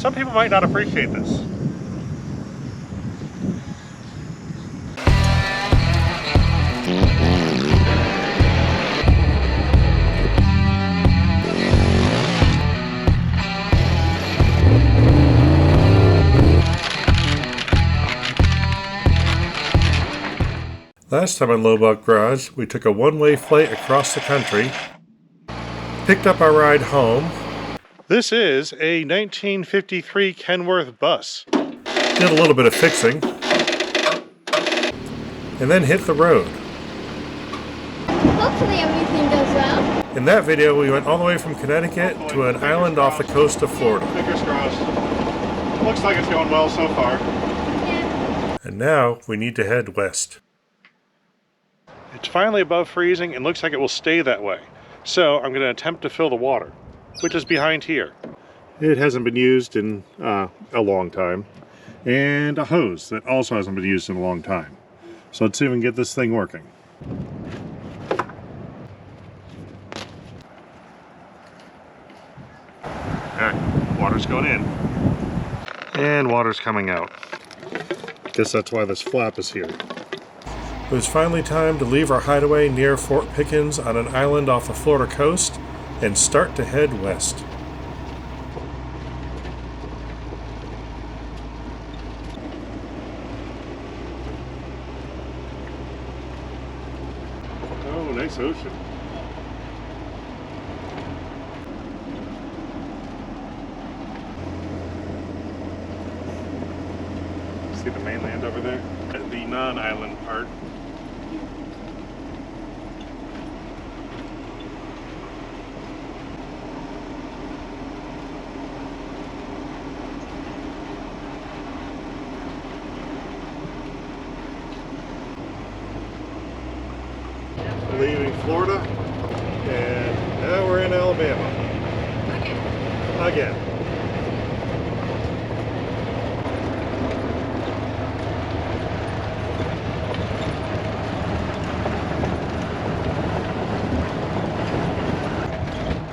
some people might not appreciate this. Last time on Lowbuck Garage, we took a one-way flight across the country, picked up our ride home. This is a 1953 Kenworth bus. Did a little bit of fixing, and then hit the road. Hopefully everything goes well. In that video, we went all the way from Connecticut to an island off the coast of Florida. Fingers crossed. Looks like it's going well so far. Yeah. And now we need to head west. It's finally above freezing and looks like it will stay that way. So I'm going to attempt to fill the water, which is behind here. It hasn't been used in a long time. And a hose that also hasn't been used in a long time. So let's see if we can get this thing working. Alright, water's going in. And water's coming out. Guess that's why this flap is here. It was finally time to leave our hideaway near Fort Pickens on an island off the Florida coast and start to head west. Oh, nice ocean. See the mainland over there? The non-island part. Leaving Florida, and now we're in Alabama. Again.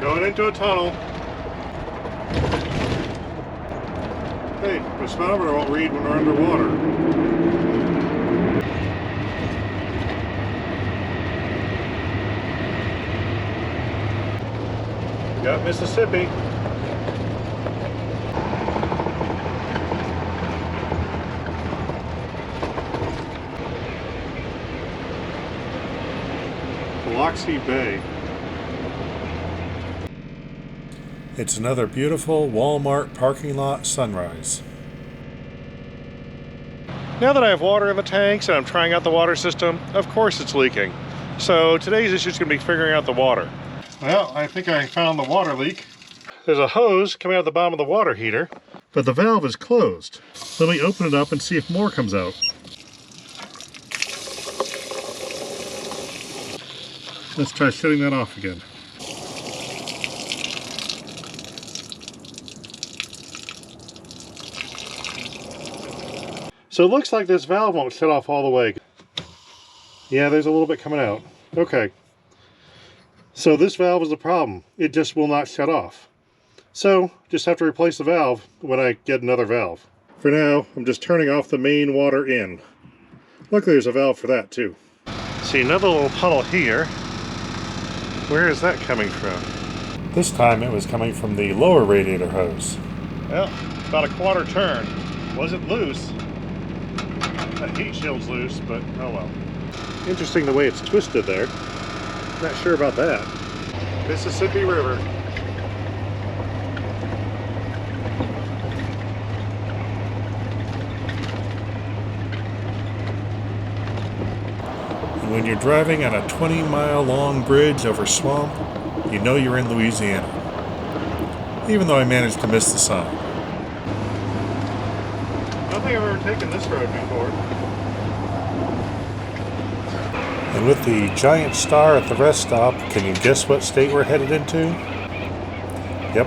Going into a tunnel. Hey, the speedometer won't read when we're underwater. Got Mississippi. Biloxi Bay. It's another beautiful Walmart parking lot sunrise. Now that I have water in the tanks and I'm trying out the water system, of course it's leaking. So today's issue is going to be figuring out the water. Well, I think I found the water leak. There's a hose coming out of the bottom of the water heater, but the valve is closed. Let me open it up and see if more comes out. Let's try shutting that off again. So it looks like this valve won't shut off all the way. Yeah, there's a little bit coming out. Okay. So this valve is the problem. It just will not shut off. So just have to replace the valve when I get another valve. For now, I'm just turning off the main water in. Luckily there's a valve for that too. See, another little puddle here. Where is that coming from? This time it was coming from the lower radiator hose. Well, about a quarter turn. Wasn't loose. That heat shield's loose, but oh well. Interesting the way it's twisted there. Not sure about that. Mississippi River. And when you're driving on a 20-mile long bridge over swamp, you know you're in Louisiana. Even though I managed to miss the sign. I don't think I've ever taken this road before. And with the giant star at the rest stop, can you guess what state we're headed into? Yep,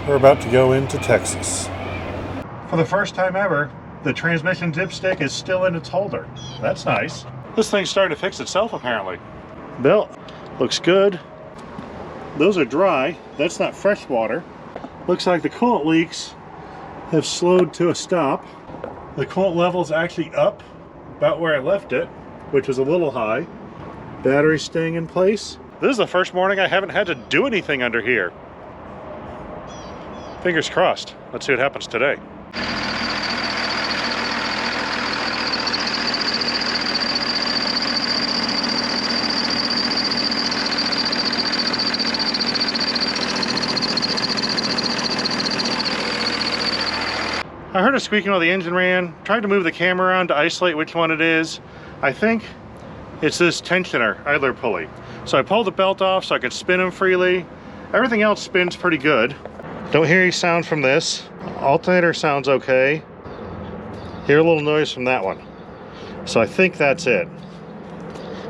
we're about to go into Texas. For the first time ever, the transmission dipstick is still in its holder. That's nice. This thing's starting to fix itself apparently. Belt looks good. Those are dry. That's not fresh water. Looks like the coolant leaks have slowed to a stop. The coolant level is actually up about where I left it, which was a little high. Battery staying in place. This is the first morning I haven't had to do anything under here. Fingers crossed. Let's see what happens today. I heard a squeaking while the engine ran. Tried to move the camera around to isolate which one it is. I think it's this tensioner idler pulley. So I pulled the belt off so I could spin them freely. Everything else spins pretty good. Don't hear any sound from this. Alternator sounds okay. Hear a little noise from that one. So I think that's it,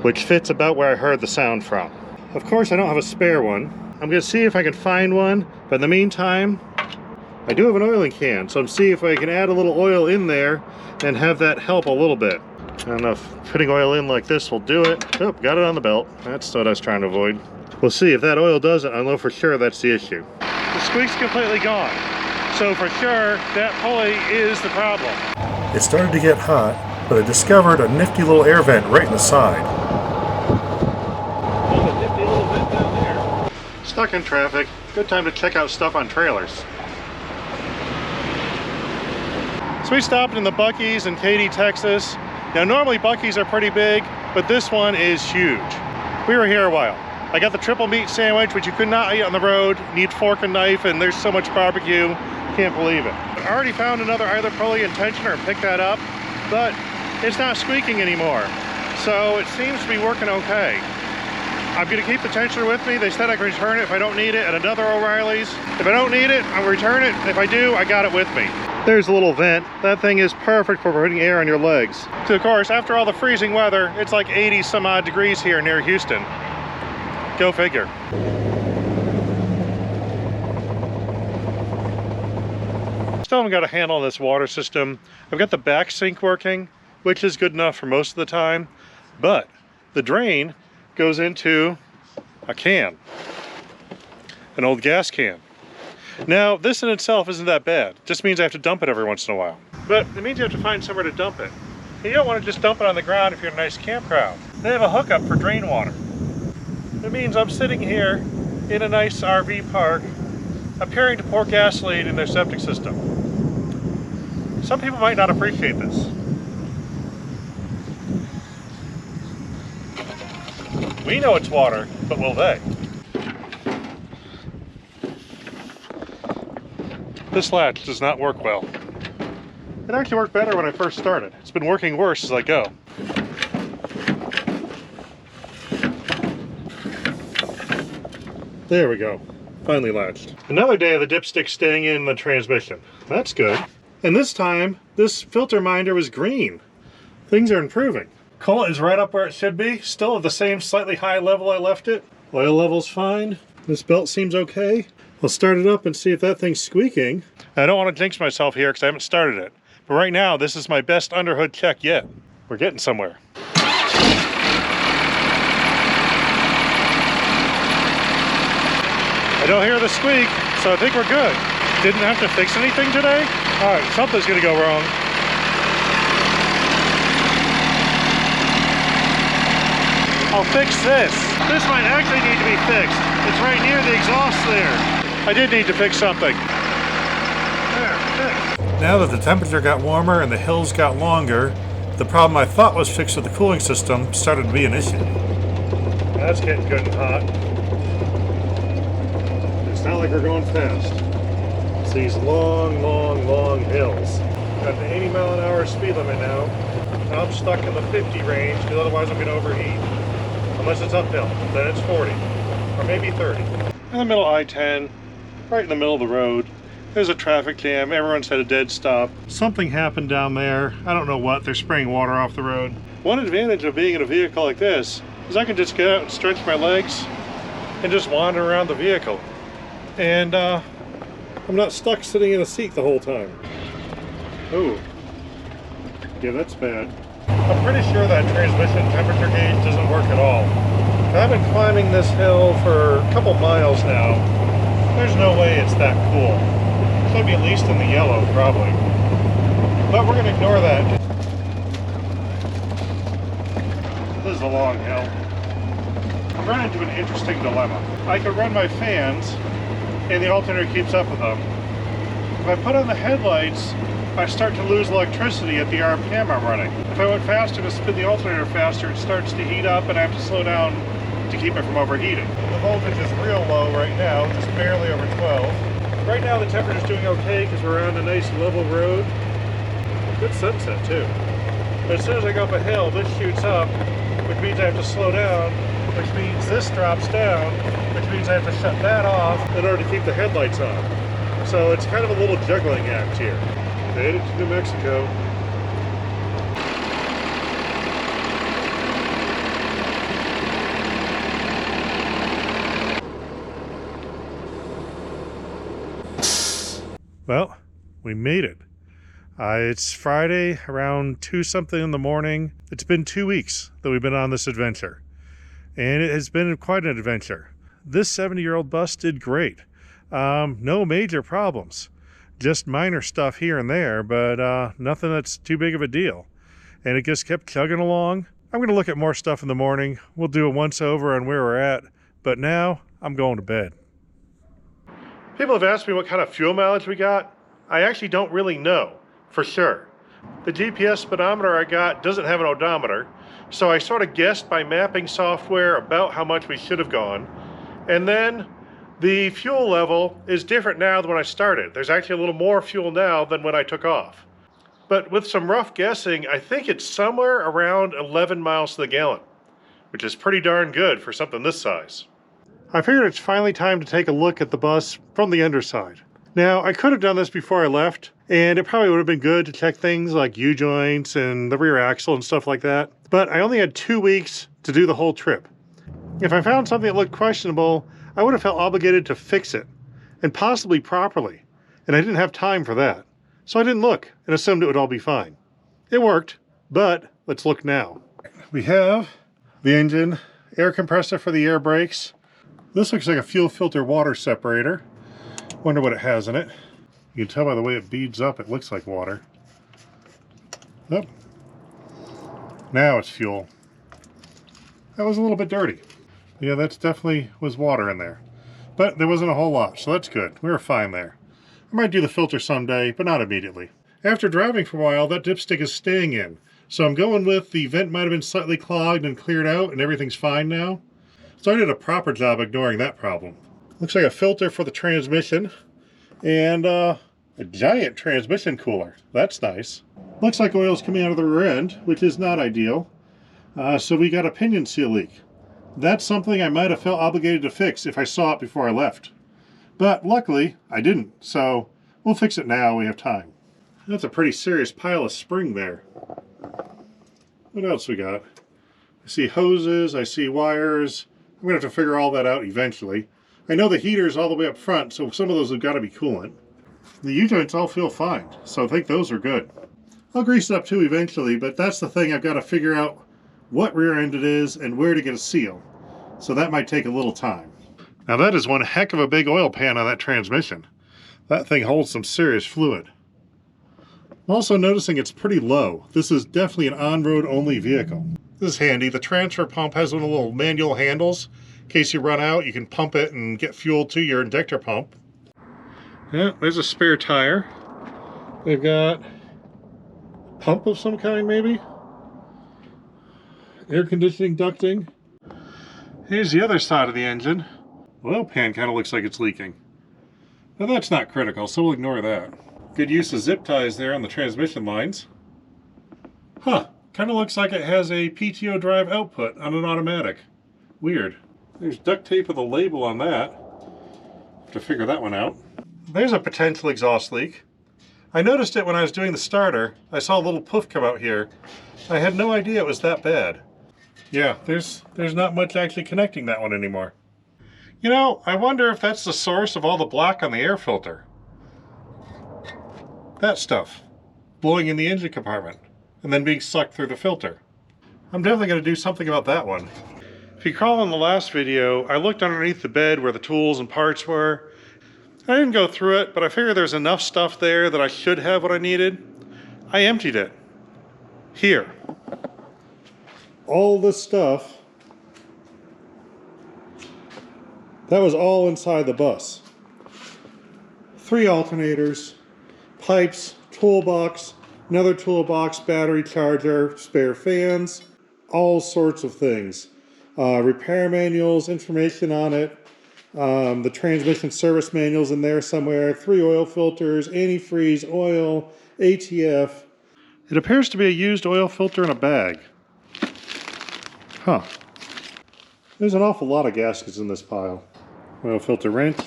which fits about where I heard the sound from. Of course, I don't have a spare one. I'm gonna see if I can find one, but in the meantime, I do have an oiling can, so I'm seeing if I can add a little oil in there and have that help a little bit. I don't know if putting oil in like this will do it. Oh, got it on the belt. That's what I was trying to avoid. We'll see. If that oil does it, I know for sure that's the issue. The squeak's completely gone. So for sure, that pulley is the problem. It started to get hot, but I discovered a nifty little air vent right in the side. There's a nifty little vent down there. Stuck in traffic. Good time to check out stuff on trailers. So we stopped in the Buc-ee's in Katy, Texas. Now normally Buc-ee's are pretty big, but this one is huge. We were here a while. I got the triple meat sandwich, which you could not eat on the road. Need fork and knife, and there's so much barbecue. Can't believe it. I already found another idler pulley and tensioner and picked that up, but it's not squeaking anymore. So it seems to be working okay. I'm gonna keep the tensioner with me. They said I can return it if I don't need it at another O'Reilly's. If I don't need it, I'll return it. If I do, I got it with me. There's a little vent. That thing is perfect for putting air on your legs. So of course, after all the freezing weather, it's like 80 some odd degrees here near Houston. Go figure. Still haven't got a handle on this water system. I've got the back sink working, which is good enough for most of the time, but the drain goes into a can, an old gas can. Now, this in itself isn't that bad. It just means I have to dump it every once in a while. But it means you have to find somewhere to dump it. You don't want to just dump it on the ground if you're in a nice campground. They have a hookup for drain water. It means I'm sitting here in a nice RV park, appearing to pour gasoline in their septic system. Some people might not appreciate this. We know it's water, but will they? This latch does not work well. It actually worked better when I first started. It's been working worse as I go. There we go. Finally latched. Another day of the dipstick staying in the transmission. That's good. And this time, this filter minder was green. Things are improving. Coolant is right up where it should be. Still at the same slightly high level I left it. Oil level's fine. This belt seems okay. I'll start it up and see if that thing's squeaking. I don't want to jinx myself here because I haven't started it. But right now, this is my best underhood check yet. We're getting somewhere. I don't hear the squeak, so I think we're good. Didn't have to fix anything today? All right, something's gonna go wrong. I'll fix this. This might actually need to be fixed. It's right near the exhaust there. I did need to fix something. There, fixed. Now that the temperature got warmer and the hills got longer, the problem I thought was fixed with the cooling system started to be an issue. That's getting good and hot. It's not like we're going fast. It's these long, long, long hills. Got the 80-mile-an-hour speed limit now. Now I'm stuck in the 50 range because otherwise I'm going to overheat. Unless it's uphill, then it's 40, or maybe 30. In the middle of I-10, right in the middle of the road, there's a traffic jam. Everyone's had a dead stop. Something happened down there. I don't know what. They're spraying water off the road. One advantage of being in a vehicle like this is I can just get out and stretch my legs and just wander around the vehicle. And I'm not stuck sitting in a seat the whole time. Oh, yeah, that's bad. I'm pretty sure that transmission temperature gauge doesn't work at all. I've been climbing this hill for a couple miles now. There's no way it's that cool. Should be at least in the yellow, probably. But we're going to ignore that. This is a long hill. I'm running into an interesting dilemma. I could run my fans, and the alternator keeps up with them. If I put on the headlights, I start to lose electricity at the RPM I'm running. If I went faster to spin the alternator faster, it starts to heat up and I have to slow down to keep it from overheating. The voltage is real low right now, just barely over 12. Right now the temperature's doing okay because we're on a nice level road. Good sunset too. But as soon as I go up a hill, this shoots up, which means I have to slow down, which means this drops down, which means I have to shut that off in order to keep the headlights on. So it's kind of a little juggling act here. Made it to New Mexico. Well, we made it. It's Friday around 2 something in the morning. It's been 2 weeks that we've been on this adventure. And it has been quite an adventure. This 70-year-old bus did great. No major problems. Just minor stuff here and there, but nothing that's too big of a deal. And it just kept chugging along. I'm going to look at more stuff in the morning. We'll do a once-over on where we're at. But now, I'm going to bed. People have asked me what kind of fuel mileage we got. I actually don't really know, for sure. The GPS speedometer I got doesn't have an odometer, so I sort of guessed by mapping software about how much we should have gone. And then the fuel level is different now than when I started. There's actually a little more fuel now than when I took off. But with some rough guessing, I think it's somewhere around 11 miles to the gallon, which is pretty darn good for something this size. I figured it's finally time to take a look at the bus from the underside. Now, I could have done this before I left, and it probably would have been good to check things like U-joints and the rear axle and stuff like that, but I only had 2 weeks to do the whole trip. If I found something that looked questionable, I would have felt obligated to fix it, and possibly properly, and I didn't have time for that. So I didn't look and assumed it would all be fine. It worked, but let's look now. We have the engine, air compressor for the air brakes. This looks like a fuel filter water separator. Wonder what it has in it. You can tell by the way it beads up, it looks like water. Oh. Now it's fuel. That was a little bit dirty. Yeah, that's definitely was water in there. But there wasn't a whole lot, so that's good. We were fine there. I might do the filter someday, but not immediately. After driving for a while, that dipstick is staying in. So I'm going with the vent might have been slightly clogged and cleared out, and everything's fine now. So I did a proper job ignoring that problem. Looks like a filter for the transmission, and a giant transmission cooler. That's nice. Looks like oil's coming out of the rear end, which is not ideal. So we got a pinion seal leak. That's something I might have felt obligated to fix if I saw it before I left. But luckily, I didn't, so we'll fix it now. We have time. That's a pretty serious pile of spring there. What else we got? I see hoses, I see wires. I'm going to have to figure all that out eventually. I know the heater's all the way up front, so some of those have got to be coolant. The U-joints all feel fine, so I think those are good. I'll grease it up too eventually, but that's the thing. I've got to figure out what rear end it is and where to get a seal. So that might take a little time. Now that is one heck of a big oil pan on that transmission. That thing holds some serious fluid. I'm also noticing it's pretty low. This is definitely an on-road only vehicle. This is handy. The transfer pump has one of the little manual handles. In case you run out, you can pump it and get fuel to your injector pump. Yeah, there's a spare tire. They've got a pump of some kind, maybe. Air conditioning ducting. Here's the other side of the engine. Oil pan kind of looks like it's leaking. Now that's not critical, so we'll ignore that. Good use of zip ties there on the transmission lines. Huh, kind of looks like it has a PTO drive output on an automatic. Weird. There's duct tape with a label on that. Have to figure that one out. There's a potential exhaust leak. I noticed it when I was doing the starter. I saw a little poof come out here. I had no idea it was that bad. Yeah, there's not much actually connecting that one anymore. You know, I wonder if that's the source of all the black on the air filter. That stuff. Blowing in the engine compartment and then being sucked through the filter. I'm definitely going to do something about that one. If you recall in the last video, I looked underneath the bed where the tools and parts were, I didn't go through it, but I figured there's enough stuff there that I should have what I needed. I emptied it. Here. All this stuff, that was all inside the bus. 3 alternators, pipes, toolbox, another toolbox, battery charger, spare fans, all sorts of things. Repair manuals, information on it, the transmission service manuals in there somewhere, 3 oil filters, antifreeze, oil, ATF. It appears to be a used oil filter in a bag. Huh. There's an awful lot of gaskets in this pile. Oil filter wrench,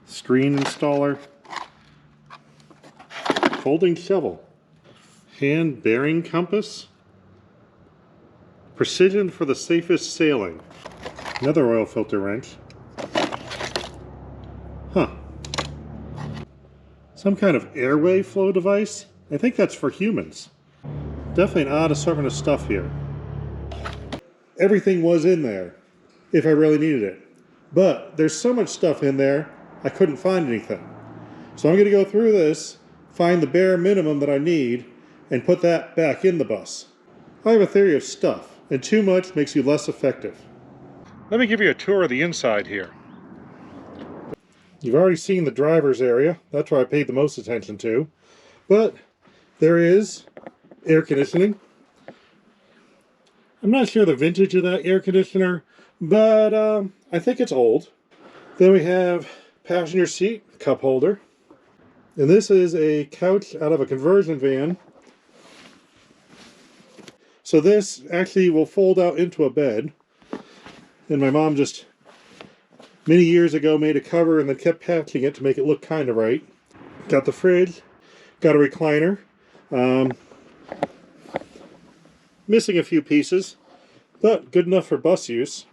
screen installer, folding shovel, hand bearing compass, precision for the safest sailing, another oil filter wrench. Huh. Some kind of airway flow device? I think that's for humans. Definitely an odd assortment of stuff here. Everything was in there, if I really needed it. But there's so much stuff in there, I couldn't find anything. So I'm going to go through this, find the bare minimum that I need, and put that back in the bus. I have a theory of stuff, and too much makes you less effective. Let me give you a tour of the inside here. You've already seen the driver's area. That's where I paid the most attention to. But there is air conditioning. I'm not sure the vintage of that air conditioner, but I think it's old. Then we have passenger seat, cup holder. And this is a couch out of a conversion van. So this actually will fold out into a bed. And my mom just many years ago made a cover and then kept patching it to make it look kind of right. Got the fridge, got a recliner. Missing a few pieces, but good enough for bus use.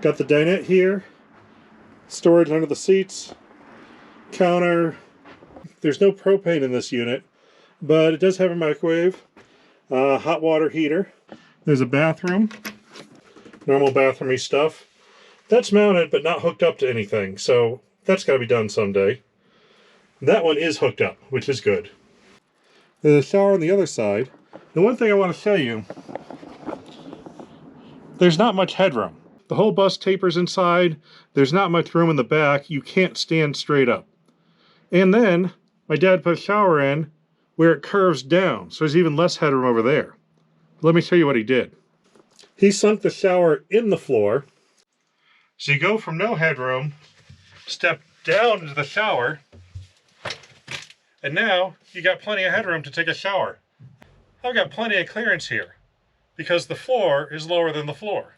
Got the dinette here, storage under the seats, counter. There's no propane in this unit, but it does have a microwave, hot water heater. There's a bathroom, normal bathroom-y stuff. That's mounted but not hooked up to anything, so that's got to be done someday. That one is hooked up, which is good. There's a shower on the other side. The one thing I want to show you, there's not much headroom. The whole bus tapers inside. There's not much room in the back. You can't stand straight up. And then my dad put a shower in where it curves down, so there's even less headroom over there. Let me show you what he did. He sunk the shower in the floor. So you go from no headroom, step down into the shower, and now you got plenty of headroom to take a shower. I've got plenty of clearance here because the floor is lower than the floor.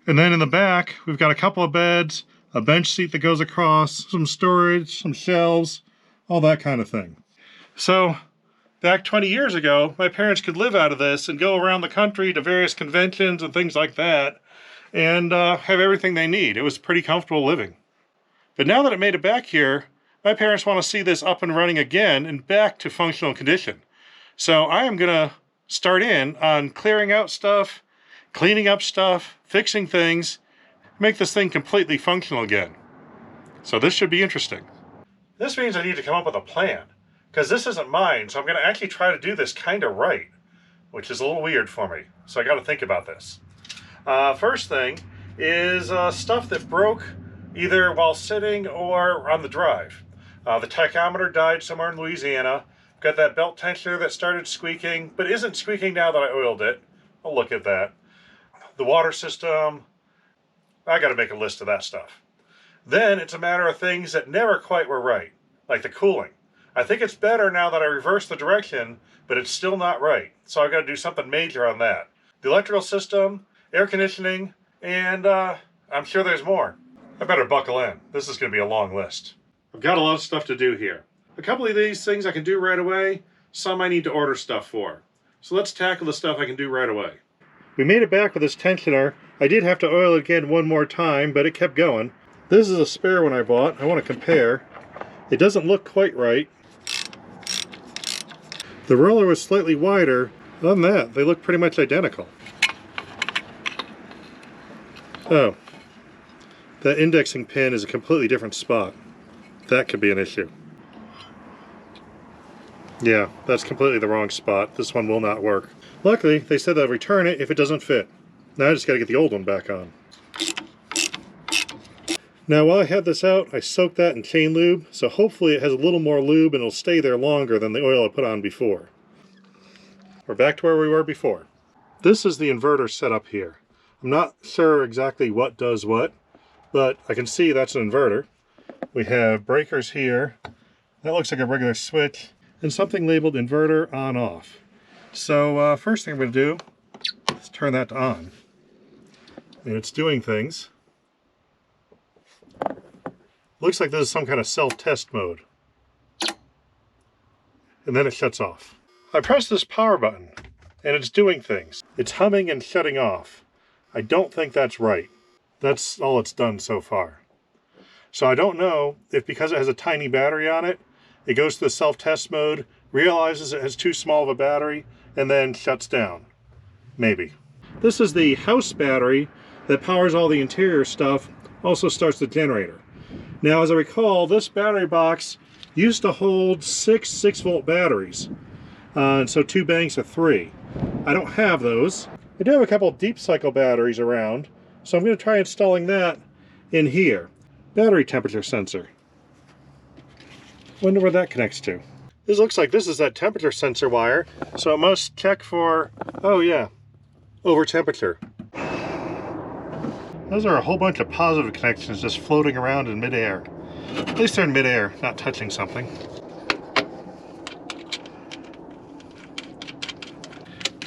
And then in the back, we've got a couple of beds, a bench seat that goes across, some storage, some shelves, all that kind of thing. So back 20 years ago, my parents could live out of this and go around the country to various conventions and things like that and have everything they need. It was pretty comfortable living. But now that it made it back here, my parents want to see this up and running again and back to functional condition. So I am going to start in on clearing out stuff, cleaning up stuff, fixing things, make this thing completely functional again. So this should be interesting. This means I need to come up with a plan, because this isn't mine, so I'm going to actually try to do this kind of right, which is a little weird for me. So I got to think about this. First thing is stuff that broke either while sitting or on the drive. The tachometer died somewhere in Louisiana. Got that belt tensioner that started squeaking, but isn't squeaking now that I oiled it. I'll look at that. The water system, I got to make a list of that stuff. Then it's a matter of things that never quite were right, like the cooling. I think it's better now that I reversed the direction, but it's still not right. So I've got to do something major on that. The electrical system, air conditioning, and I'm sure there's more. I better buckle in. This is going to be a long list. I've got a lot of stuff to do here. A couple of these things I can do right away. Some I need to order stuff for. So let's tackle the stuff I can do right away. We made it back with this tensioner. I did have to oil it again one more time, but it kept going. This is a spare one I bought. I want to compare. It doesn't look quite right. The roller was slightly wider. Other than that, they look pretty much identical. Oh, that indexing pin is a completely different spot. That could be an issue. Yeah, that's completely the wrong spot. This one will not work. Luckily, they said they'll return it if it doesn't fit. Now I just gotta get the old one back on. Now while I had this out, I soaked that in chain lube, so hopefully it has a little more lube and it'll stay there longer than the oil I put on before. We're back to where we were before. This is the inverter setup here. I'm not sure exactly what does what, but I can see that's an inverter. We have breakers here. That looks like a regular switch, and something labeled inverter on off. So first thing I'm going to do is turn that to on. And it's doing things. Looks like this is some kind of self-test mode. And then it shuts off. I press this power button, and it's doing things. It's humming and shutting off. I don't think that's right. That's all it's done so far. So I don't know if because it has a tiny battery on it, it goes to the self-test mode, realizes it has too small of a battery, and then shuts down. Maybe. This is the house battery that powers all the interior stuff, also starts the generator. Now, as I recall, this battery box used to hold 6 6-volt batteries, and so 2 banks of 3. I don't have those. I do have a couple of deep cycle batteries around, so I'm going to try installing that in here. Battery temperature sensor. Wonder where that connects to. This looks like this is that temperature sensor wire, so it must check for, oh yeah, over temperature. Those are a whole bunch of positive connections just floating around in midair. At least they're in midair, not touching something.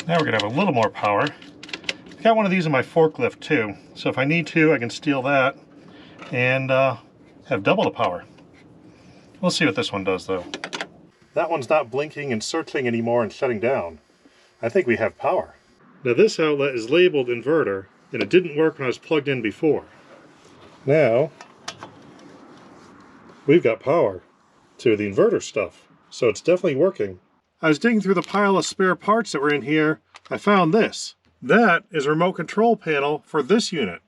Now we're going to have a little more power. I got one of these in my forklift too, so if I need to, I can steal that and have double the power. We'll see what this one does though. That one's not blinking and searching anymore and shutting down. I think we have power. Now this outlet is labeled inverter, and it didn't work when I was plugged in before. Now, we've got power to the inverter stuff, so it's definitely working. I was digging through the pile of spare parts that were in here. I found this. That is a remote control panel for this unit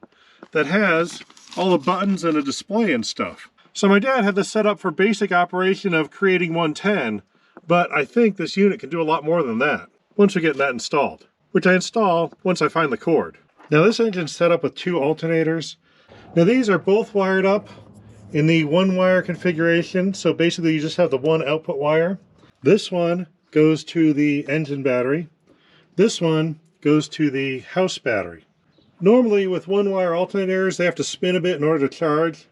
that has all the buttons and a display and stuff. So my dad had this set up for basic operation of creating 110, but I think this unit can do a lot more than that once we get that installed, which I install once I find the cord. Now this engine's set up with 2 alternators. Now these are both wired up in the 1-wire configuration, so basically you just have the 1 output wire. This one goes to the engine battery. This one goes to the house battery. Normally with 1-wire alternators they have to spin a bit in order to charge.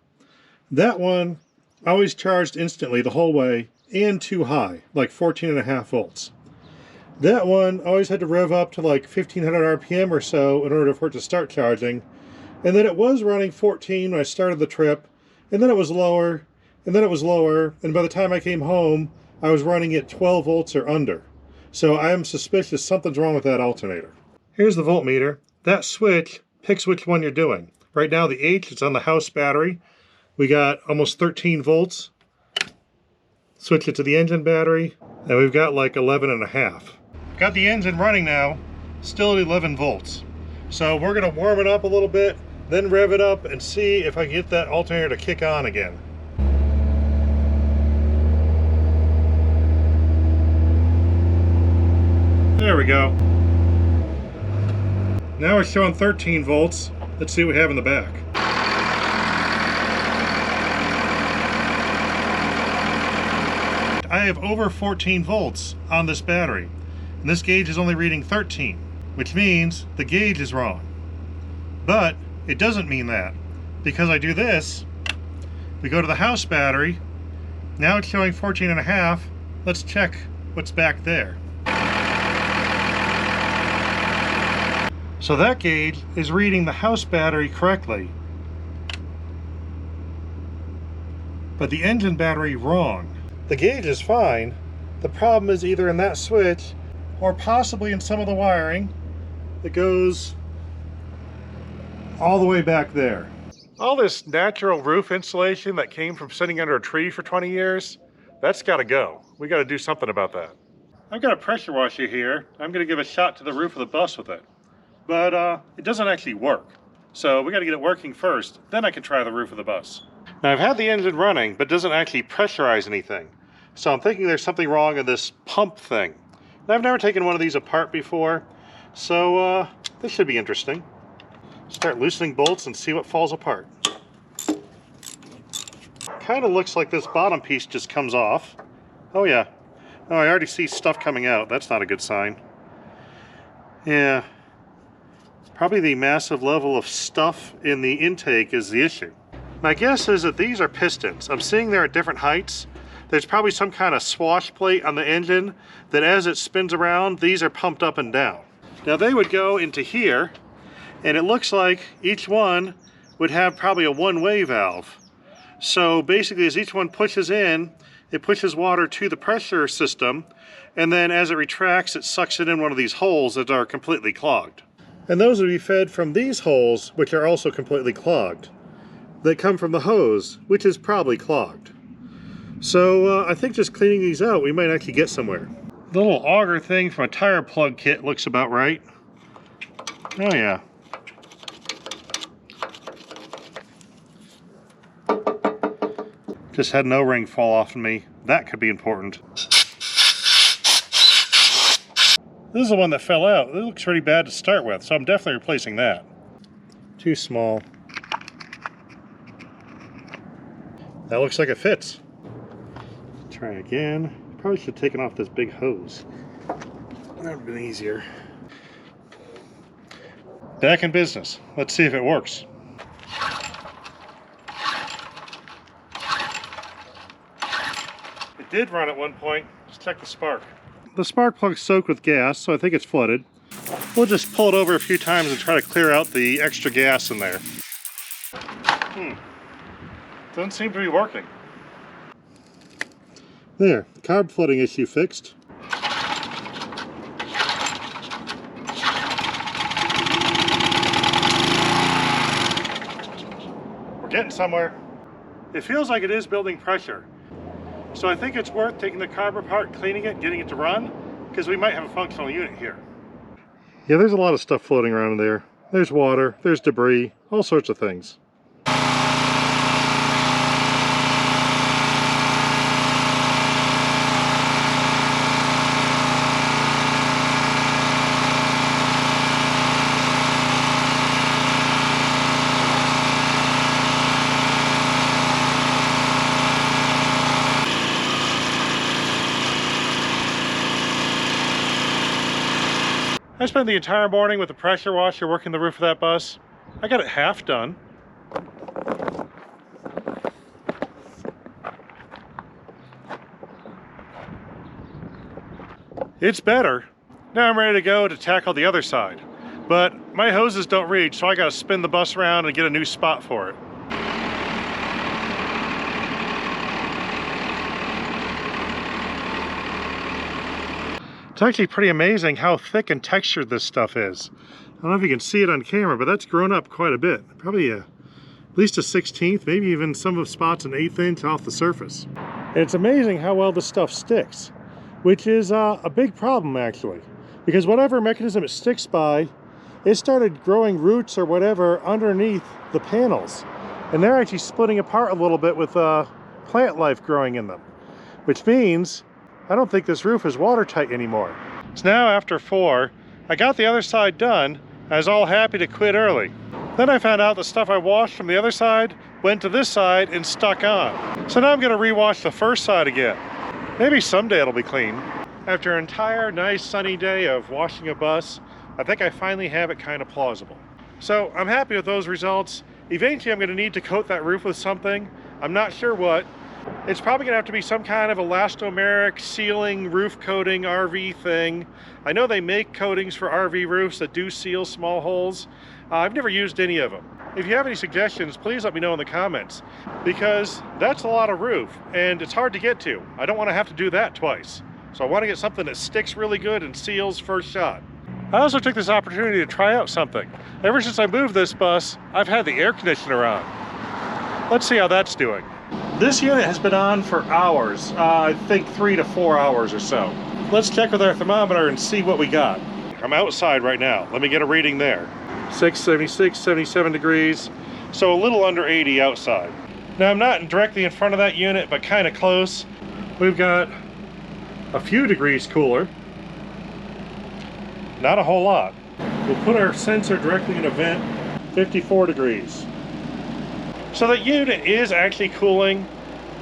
That one always charged instantly the whole way and too high, like 14.5 volts. That one always had to rev up to like 1500 RPM or so in order for it to start charging. And then it was running 14 when I started the trip, and then it was lower, and then it was lower, and by the time I came home, I was running at 12 volts or under. So I am suspicious something's wrong with that alternator. Here's the voltmeter. That switch picks which one you're doing. Right now the H is on the house battery. We got almost 13 volts. Switch it to the engine battery, and we've got like 11.5. Got the engine running now, still at 11 volts. So we're gonna warm it up a little bit, then rev it up and see if I can get that alternator to kick on again. There we go. Now we're showing 13 volts. Let's see what we have in the back. I have over 14 volts on this battery. And this gauge is only reading 13, which means the gauge is wrong. But it doesn't mean that, because I do this, we go to the house battery, now it's showing 14.5, let's check what's back there. So that gauge is reading the house battery correctly, but the engine battery wrong. The gauge is fine, the problem is either in that switch or possibly in some of the wiring that goes all the way back there. All this natural roof insulation that came from sitting under a tree for 20 years, that's gotta go. We gotta do something about that. I've got a pressure washer here. I'm gonna give a shot to the roof of the bus with it. But it doesn't actually work. So we got to get it working first, then I can try the roof of the bus. Now I've had the engine running, but it doesn't actually pressurize anything. So I'm thinking there's something wrong with this pump thing. Now, I've never taken one of these apart before, so this should be interesting. Start loosening bolts and see what falls apart. Kind of looks like this bottom piece just comes off. Oh yeah. Oh, I already see stuff coming out. That's not a good sign. Yeah. Probably the massive level of stuff in the intake is the issue. My guess is that these are pistons. I'm seeing they're at different heights. There's probably some kind of swash plate on the engine that as it spins around, these are pumped up and down. Now they would go into here, and it looks like each one would have probably a one-way valve. So basically as each one pushes in, it pushes water to the pressure system, and then as it retracts, it sucks it in one of these holes that are completely clogged. And those would be fed from these holes, which are also completely clogged. They come from the hose, which is probably clogged. So I think just cleaning these out, we might actually get somewhere. The little auger thing from a tire plug kit looks about right. Oh yeah. Just had an O-ring fall off of me. That could be important. This is the one that fell out. It looks pretty bad to start with, so I'm definitely replacing that. Too small. That looks like it fits. Try again. Probably should have taken off this big hose. That would have been easier. Back in business. Let's see if it works. It did run at one point. Let's check the spark. The spark plug's soaked with gas, so I think it's flooded. We'll just pull it over a few times and try to clear out the extra gas in there. Doesn't seem to be working. There, carb flooding issue fixed. We're getting somewhere. It feels like it is building pressure. So I think it's worth taking the carb apart, cleaning it, getting it to run, because we might have a functional unit here. Yeah, there's a lot of stuff floating around in there. There's water, there's debris, all sorts of things. I spent the entire morning with the pressure washer working the roof of that bus. I got it half done. It's better. Now I'm ready to go to tackle the other side. But my hoses don't reach, so I gotta spin the bus around and get a new spot for it. It's actually pretty amazing how thick and textured this stuff is. I don't know if you can see it on camera, but that's grown up quite a bit. Probably at least a 1/16, maybe even some of spots an 1/8 inch off the surface. And it's amazing how well this stuff sticks, which is a big problem actually. Because whatever mechanism it sticks by, it started growing roots or whatever underneath the panels. And they're actually splitting apart a little bit with plant life growing in them. Which means I don't think this roof is watertight anymore. It's now after 4. I got the other side done. I was all happy to quit early. Then I found out the stuff I washed from the other side went to this side and stuck on. So now I'm gonna rewash the first side again. Maybe someday it'll be clean. After an entire nice sunny day of washing a bus, I think I finally have it kind of plausible. So I'm happy with those results. Eventually I'm gonna need to coat that roof with something. I'm not sure what. It's probably gonna have to be some kind of elastomeric sealing roof coating RV thing. I know they make coatings for RV roofs that do seal small holes. I've never used any of them. If you have any suggestions, please let me know in the comments, because that's a lot of roof and it's hard to get to. I don't want to have to do that twice. So I want to get something that sticks really good and seals first shot. I also took this opportunity to try out something. Ever since I moved this bus, I've had the air conditioner on. Let's see how that's doing. This unit has been on for hours, I think 3 to 4 hours or so. Let's check with our thermometer and see what we got. I'm outside right now. Let me get a reading there. 76, 77 degrees. So a little under 80 outside. Now I'm not directly in front of that unit, but kind of close. We've got a few degrees cooler. Not a whole lot. We'll put our sensor directly in a vent, 54 degrees. So that unit is actually cooling,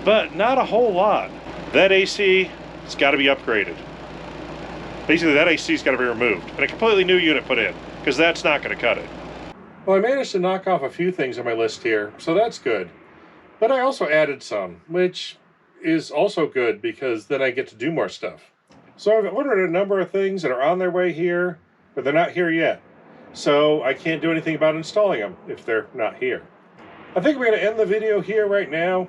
but not a whole lot. That AC has got to be upgraded. Basically that AC's got to be removed and a completely new unit put in, because that's not going to cut it. Well, I managed to knock off a few things on my list here, so that's good. But I also added some, which is also good because then I get to do more stuff. So I've ordered a number of things that are on their way here, but they're not here yet. So I can't do anything about installing them if they're not here. I think we're going to end the video here right now.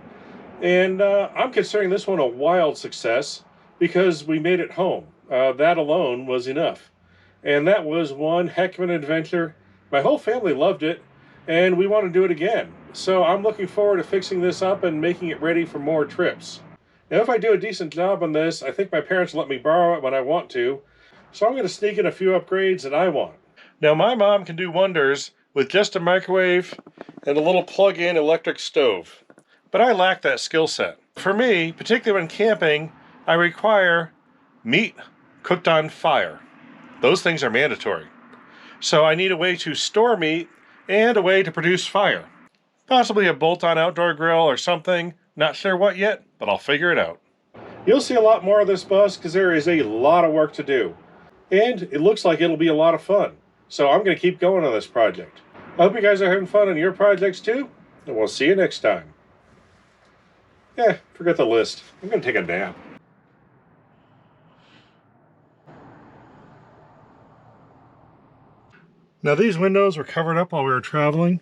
And I'm considering this one a wild success because we made it home. That alone was enough. And that was one heck of an adventure. My whole family loved it, and we want to do it again. So I'm looking forward to fixing this up and making it ready for more trips. Now, if I do a decent job on this, I think my parents will let me borrow it when I want to. So I'm going to sneak in a few upgrades that I want. Now, my mom can do wonders with just a microwave and a little plug-in electric stove. But I lack that skill set. For me, particularly when camping, I require meat cooked on fire. Those things are mandatory. So I need a way to store meat and a way to produce fire. Possibly a bolt-on outdoor grill or something. Not sure what yet, but I'll figure it out. You'll see a lot more of this bus because there is a lot of work to do. And it looks like it'll be a lot of fun. So I'm going to keep going on this project. I hope you guys are having fun on your projects too, and we'll see you next time. Forget the list. I'm going to take a nap. Now these windows were covered up while we were traveling.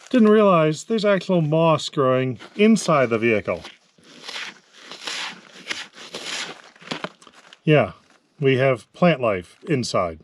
Didn't realize there's actual moss growing inside the vehicle. Yeah, we have plant life inside.